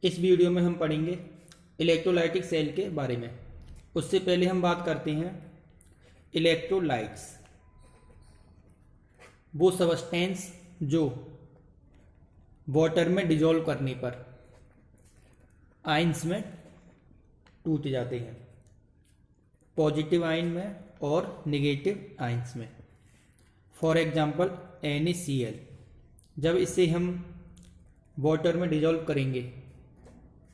इस वीडियो में हम पढ़ेंगे इलेक्ट्रोलाइटिक सेल के बारे में। उससे पहले हम बात करते हैं इलेक्ट्रोलाइट्स, वो सब्सटेंस जो वाटर में डिजोल्व करने पर आयंस में टूट जाते हैं, पॉजिटिव आयन में और नेगेटिव आयंस में। फॉर एग्जांपल NaCl, जब इसे हम वाटर में डिजोल्व करेंगे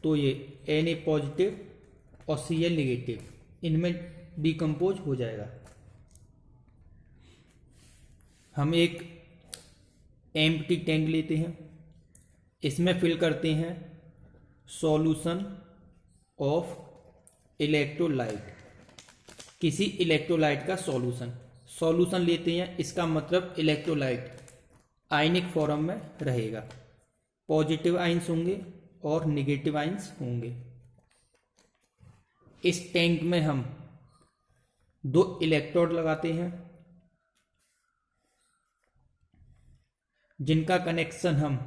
तो ये Na पॉजिटिव और Cl नेगेटिव इनमें डिकम्पोज हो जाएगा। हम एक एम्प्टी टैंक लेते हैं, इसमें फिल करते हैं सॉल्यूशन ऑफ इलेक्ट्रोलाइट, किसी इलेक्ट्रोलाइट का सॉल्यूशन लेते हैं। इसका मतलब इलेक्ट्रोलाइट आयनिक फॉर्म में रहेगा, पॉजिटिव आयंस होंगे और नेगेटिव आयंस होंगे। इस टैंक में हम 2 इलेक्ट्रोड लगाते हैं, जिनका कनेक्शन हम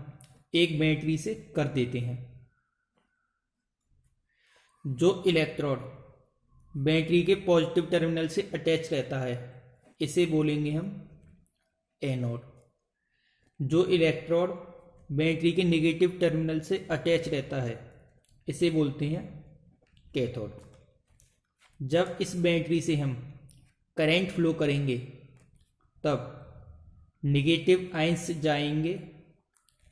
एक बैटरी से कर देते हैं। जो इलेक्ट्रोड बैटरी के पॉजिटिव टर्मिनल से अटैच रहता है, इसे बोलेंगे हम एनोड। जो इलेक्ट्रोड बैटरी के नेगेटिव टर्मिनल से अटैच रहता है, इसे बोलते हैं कैथोड। जब इस बैटरी से हम करंट फ्लो करेंगे तब नेगेटिव आयंस जाएंगे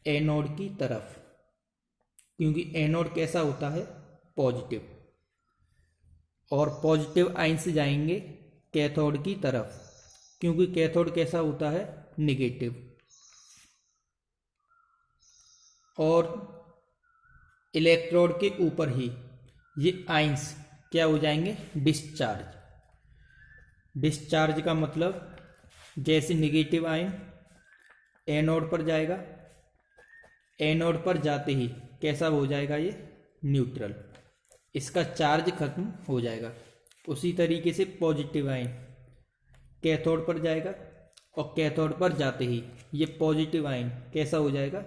एनोड की तरफ, क्योंकि एनोड कैसा होता है, पॉजिटिव, और पॉजिटिव आयंस जाएंगे कैथोड की तरफ, क्योंकि कैथोड कैसा होता है, नेगेटिव। और इलेक्ट्रोड के ऊपर ही ये आयंस क्या हो जाएंगे, डिस्चार्ज का मतलब जैसे नेगेटिव आयन एनोड पर जाएगा, एनोड पर जाते ही कैसा हो जाएगा, ये न्यूट्रल, इसका चार्ज खत्म हो जाएगा। उसी तरीके से पॉजिटिव आयन कैथोड पर जाएगा और कैथोड पर जाते ही ये पॉजिटिव आयन कैसा हो जाएगा,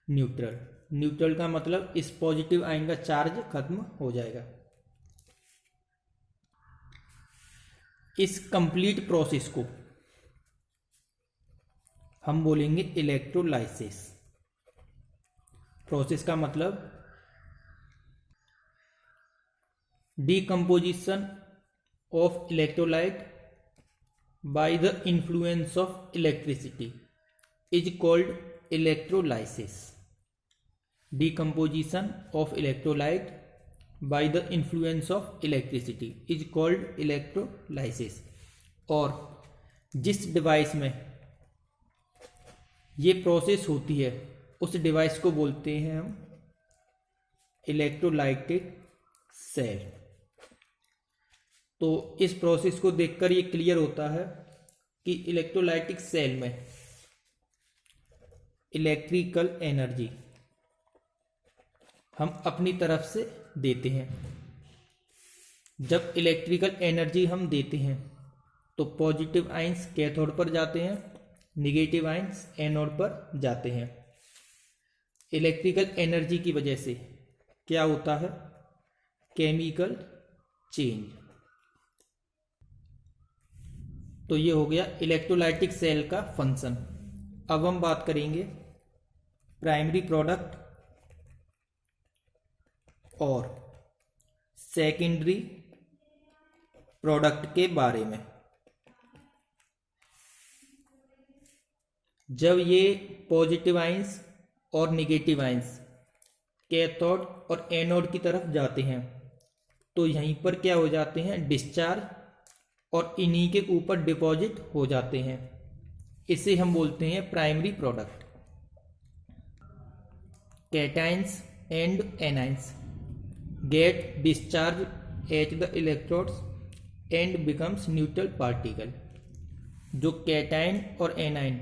न्यूट्रल का मतलब इस पॉजिटिव आयन का चार्ज खत्म हो जाएगा। इस कंप्लीट प्रोसेस को हम बोलेंगे इलेक्ट्रोलाइसिस। प्रोसेस का मतलब decomposition of electrolyte by the influence of electricity is called electrolysis. Decomposition of electrolyte by the influence of electricity is called electrolysis. और जिस डिवाइस में ये प्रोसेस होती है उस डिवाइस को बोलते हैं हम इलेक्ट्रोलाइटिक सेल। तो इस प्रोसेस को देखकर ये क्लियर होता है कि इलेक्ट्रोलाइटिक सेल में इलेक्ट्रिकल एनर्जी हम अपनी तरफ से देते हैं। जब इलेक्ट्रिकल एनर्जी हम देते हैं तो पॉजिटिव आयंस कैथोड पर जाते हैं, नेगेटिव आयंस एनोड पर जाते हैं। इलेक्ट्रिकल एनर्जी की वजह से क्या होता है, केमिकल चेंज। तो ये हो गया इलेक्ट्रोलाइटिक सेल का फंक्शन। अब हम बात करेंगे प्राइमरी प्रोडक्ट और सेकेंडरी प्रोडक्ट के बारे में। जब ये पॉजिटिव आयंस और नेगेटिव आयंस कैथोड और एनोड की तरफ जाते हैं तो यहीं पर क्या हो जाते हैं, डिस्चार्ज, और इन्हीं के ऊपर डिपॉजिट हो जाते हैं। इसे हम बोलते हैं primary product. Cations and anions get discharge at the electrodes and becomes neutral particle. जो कैटायन और एनायन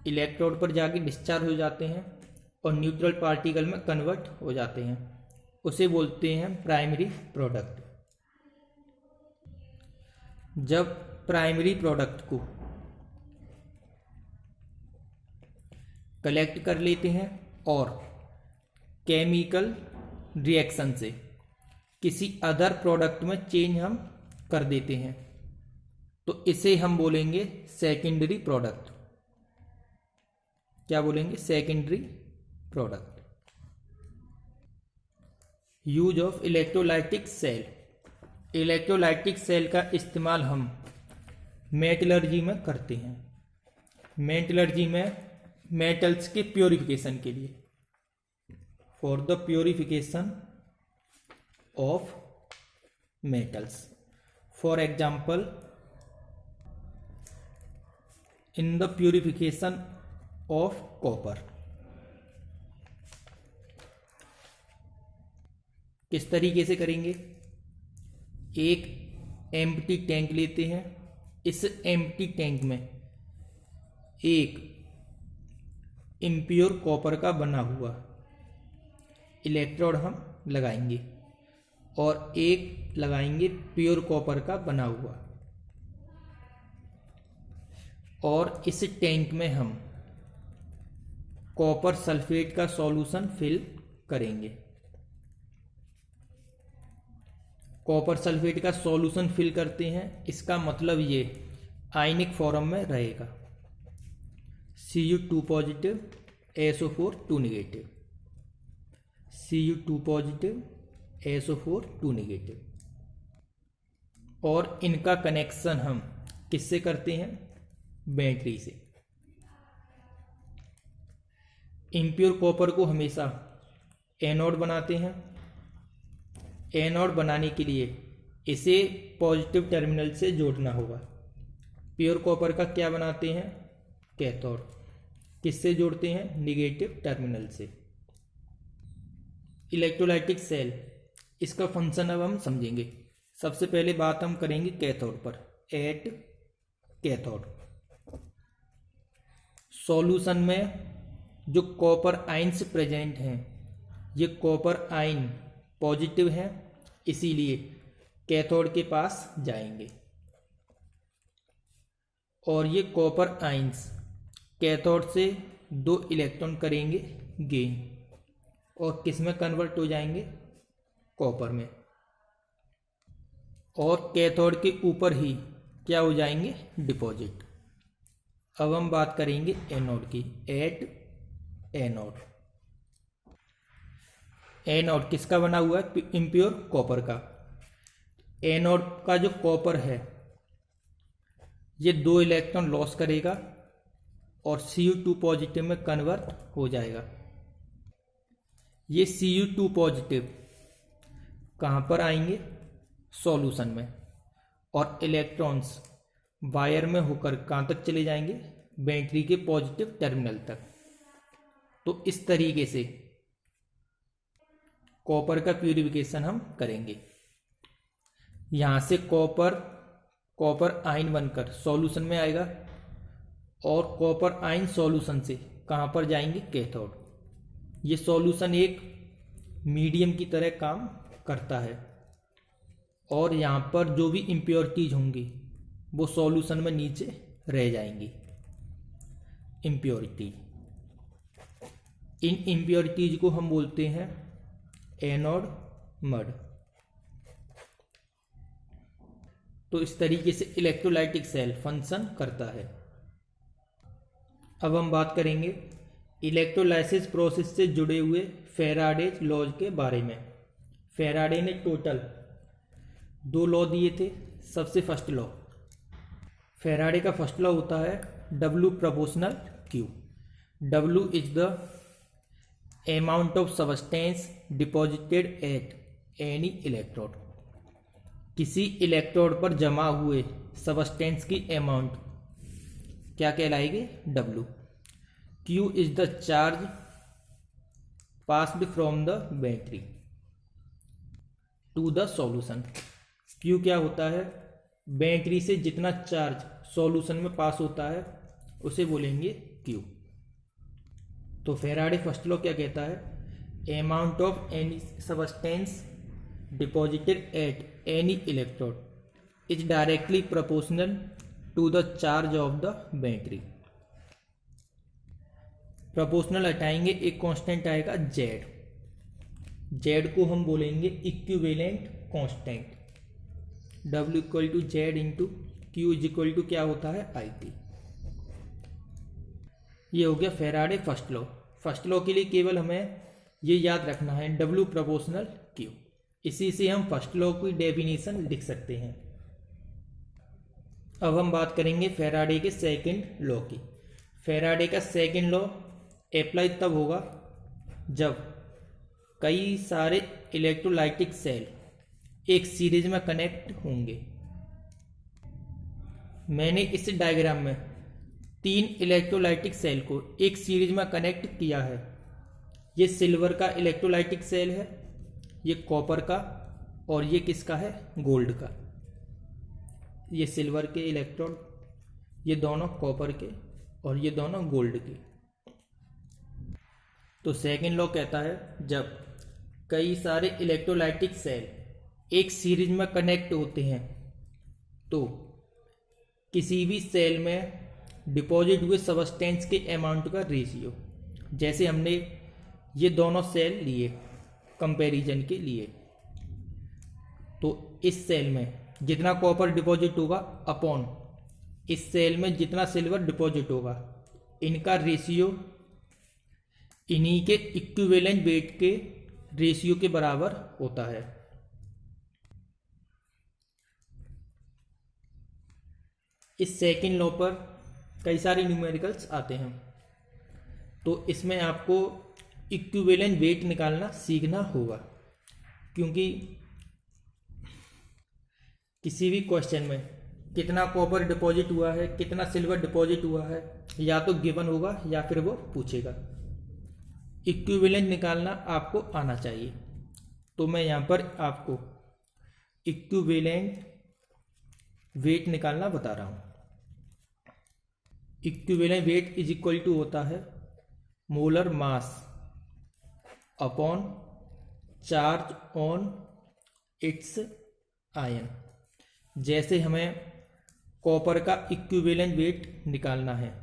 इलेक्ट्रोड पर जाके डिस्चार्ज हो जाते हैं और न्यूट्रल पार्टिकल में कन्वर्ट हो जाते हैं, उसे बोलते हैं प्राइमरी प्रोडक्ट। जब प्राइमरी प्रोडक्ट को कलेक्ट कर लेते हैं और केमिकल रिएक्शन से किसी अदर प्रोडक्ट में चेंज हम कर देते हैं, तो इसे हम बोलेंगे सेकेंडरी प्रोडक्ट। क्या बोलेंगे? Secondary product. Use of electrolytic cell. Electrolytic cell का इस्तेमाल हम मेटलर्जी में करते हैं। मेटलर्जी में मेटल्स के प्योरिफिकेशन के लिए, for the purification of metals. For example, in the purification of copper. किस तरीके से करेंगे? एक एम्प्टी टैंक लेते हैं, इस एम्प्टी टैंक में एक इम्प्योर कॉपर का बना हुआ इलेक्ट्रोड हम लगाएंगे और एक लगाएंगे प्योर कॉपर का बना हुआ, और इस टैंक में हम कॉपर सल्फेट का सॉल्यूशन फिल करेंगे। कॉपर सल्फेट का सॉल्यूशन फिल करते हैं, इसका मतलब ये आयनिक फॉर्म में रहेगा, Cu2 positive SO4 2 negative, Cu2 positive SO4 2 negative. और इनका कनेक्शन हम किससे करते हैं? बैटरी से। इम्प्योर कॉपर को हमेशा एनोड बनाते हैं। एनोड बनाने के लिए इसे पॉजिटिव टर्मिनल से जोड़ना होगा। प्योर कॉपर का क्या बनाते हैं? कैथोड। किससे जोड़ते हैं? निगेटिव टर्मिनल से। इलेक्ट्रोलाइटिक सेल, इसका फंक्शन अब हम समझेंगे। सबसे पहले बात हम करेंगे कैथोड पर। एट कैथोड, सॉल्यूशन में जो कॉपर आयंस प्रेजेंट हैं, ये कॉपर आयन पॉजिटिव है, इसीलिए कैथोड के पास जाएंगे और ये कॉपर आयंस कैथोड से 2 इलेक्ट्रॉन करेंगे गेन और किस में कन्वर्ट हो जाएंगे? कॉपर में। और कैथोड के ऊपर ही क्या हो जाएंगे? डिपॉजिट। अब हम बात करेंगे एनोड की। At anode. एनोड किसका बना हुआ है? इम्प्योर कॉपर का। एनोड का जो कॉपर है ये 2 इलेक्ट्रॉन लॉस करेगा और Cu2 पॉजिटिव में कन्वर्ट हो जाएगा। ये Cu2 पॉजिटिव कहाँ पर आएंगे? सॉल्यूशन में, और इलेक्ट्रॉन्स वायर में होकर कहाँ तक चले जाएंगे? बैटरी के पॉजिटिव टर्मिनल तक। तो इस तरीके से कॉपर का प्यूरिफिकेशन हम करेंगे। यहाँ से कॉपर आयन बनकर सॉल्यूशन में आएगा और कॉपर आयन सॉल्यूशन से कहाँ पर जाएंगे? कैथोड। ये सॉल्यूशन एक मीडियम की तरह काम करता है और यहाँ पर जो भी इम्प्योरिटीज होंगी वो सॉल्यूशन में नीचे रह जाएंगी। इम्प्योरिटी, इन इम्प्योरिटीज को हम बोलते हैं एनोड मड। तो इस तरीके से इलेक्ट्रोलाइटिक सेल फंक्शन करता है। अब हम बात करेंगे इलेक्ट्रोलाइसिस प्रोसेस से जुड़े हुए फैराडेज लॉज के बारे में। फैराडे ने टोटल 2 लॉ दिए थे। सबसे फर्स्ट लॉ, फैराडे का फर्स्ट लॉ होता है W proportional Q। W is the amount of substance deposited at any electrode. किसी इलेक्ट्रोड पर जमा हुए सब्सटेंस की अमाउंट क्या कहलाएगी? W। Q is the charge passed from the battery to the solution. Q क्या होता है? बैटरी से जितना चार्ज सॉल्यूशन में पास होता है उसे बोलेंगे Q। तो फैराडे फर्स्ट लॉ क्या कहता है? Amount of any substance deposited at any electrode is directly proportional to the charge of the battery. Proportional हटाएंगे, एक कांस्टेंट आएगा Z। जेड को हम बोलेंगे equivalent constant, W equal to Z into Q is equal to क्या होता है IT। ये हो गया Faraday first law. First law के लिए केवल हमें ये याद रखना है W प्रोपोर्शनल Q, इसी से हम फर्स्ट लॉ की डेफिनेशन लिख सकते हैं। अब हम बात करेंगे फैराडे के सेकंड लॉ की। फैराडे का सेकंड लॉ अप्लाई तब होगा जब कई सारे इलेक्ट्रोलाइटिक सेल एक सीरीज में कनेक्ट होंगे। मैंने इस डायग्राम में 3 इलेक्ट्रोलाइटिक सेल को एक सीरीज में कनेक्ट किया है। ये सिल्वर का इलेक्ट्रोलाइटिक सेल है, ये कॉपर का, और ये किसका है, गोल्ड का। ये सिल्वर के इलेक्ट्रोड, ये दोनों कॉपर के और ये दोनों गोल्ड के। तो सेकेंड लॉ कहता है जब कई सारे इलेक्ट्रोलाइटिक सेल एक सीरीज में कनेक्ट होते हैं तो किसी भी सेल में डिपॉजिट हुए सबस्टेंस के अमाउंट का रेशियो, जैसे हमने ये दोनों सेल लिए कंपैरिजन के लिए, तो इस सेल में जितना कॉपर डिपॉजिट होगा अपॉन इस सेल में जितना सिल्वर डिपॉजिट होगा, इनका रेशियो इन्हीं के इक्विवेलेंट वेट के रेशियो के बराबर होता है। इस सेकेंड लॉ पर कई सारे न्यूमेरिकल्स आते हैं, तो इसमें आपको इक्विवेलेंट वेट निकालना सीखना होगा, क्योंकि किसी भी क्वेश्चन में कितना कॉपर डिपॉजिट हुआ है, कितना सिल्वर डिपॉजिट हुआ है, या तो गिवन होगा या फिर वो पूछेगा। इक्विवेलेंट निकालना आपको आना चाहिए। तो मैं यहाँ पर आपको इक्विवेलेंट वेट निकालना बता रहा हूँ। Equivalent weight is equal to होता है molar mass upon charge on its ion. जैसे हमें कॉपर का इक्विवेलेंट वेट निकालना है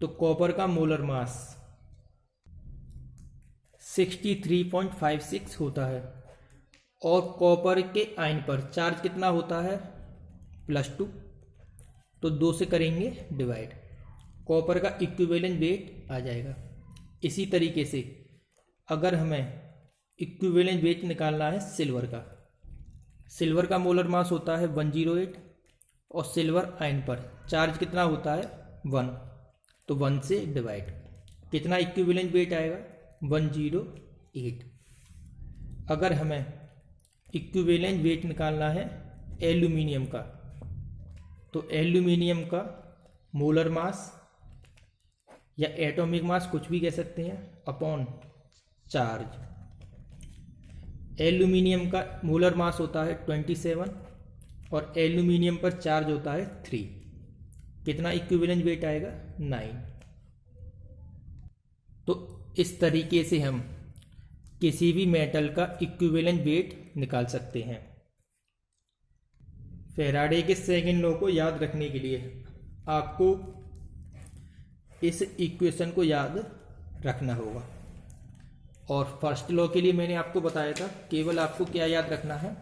तो कॉपर का मोलर मास 63.56 होता है और कॉपर के आयन पर चार्ज कितना होता है +2, तो 2 से करेंगे डिवाइड, कॉपर का इक्विवेलेंट वेट आ जाएगा। इसी तरीके से अगर हमें इक्विवेलेंट वेट निकालना है सिल्वर का, सिल्वर का मोलर मास होता है 108 और सिल्वर आयन पर चार्ज कितना होता है 1, तो 1 से डिवाइड, कितना इक्विवेलेंट वेट आएगा 108। अगर हमें इक्विवेलेंट वेट निकालना है एल्यूमिनियम का, तो एल्यूमिनियम का मोलर मास या एटॉमिक मास कुछ भी कह सकते हैं अपॉन चार्ज। एल्यूमिनियम का मोलर मास होता है 27 और एल्यूमिनियम पर चार्ज होता है 3, कितना इक्विवेलेंट वेट आएगा 9। तो इस तरीके से हम किसी भी मेटल का इक्विवेलेंट वेट निकाल सकते हैं। फैराडे के सेकंड लॉ को याद रखने के लिए आपको इस इक्वेशन को याद रखना होगा, और फर्स्ट लॉ के लिए मैंने आपको बताया था केवल आपको क्या याद रखना है,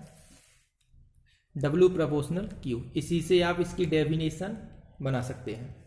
W प्रोपोर्शनल Q। इसी से आप इसकी डेफिनेशन बना सकते हैं।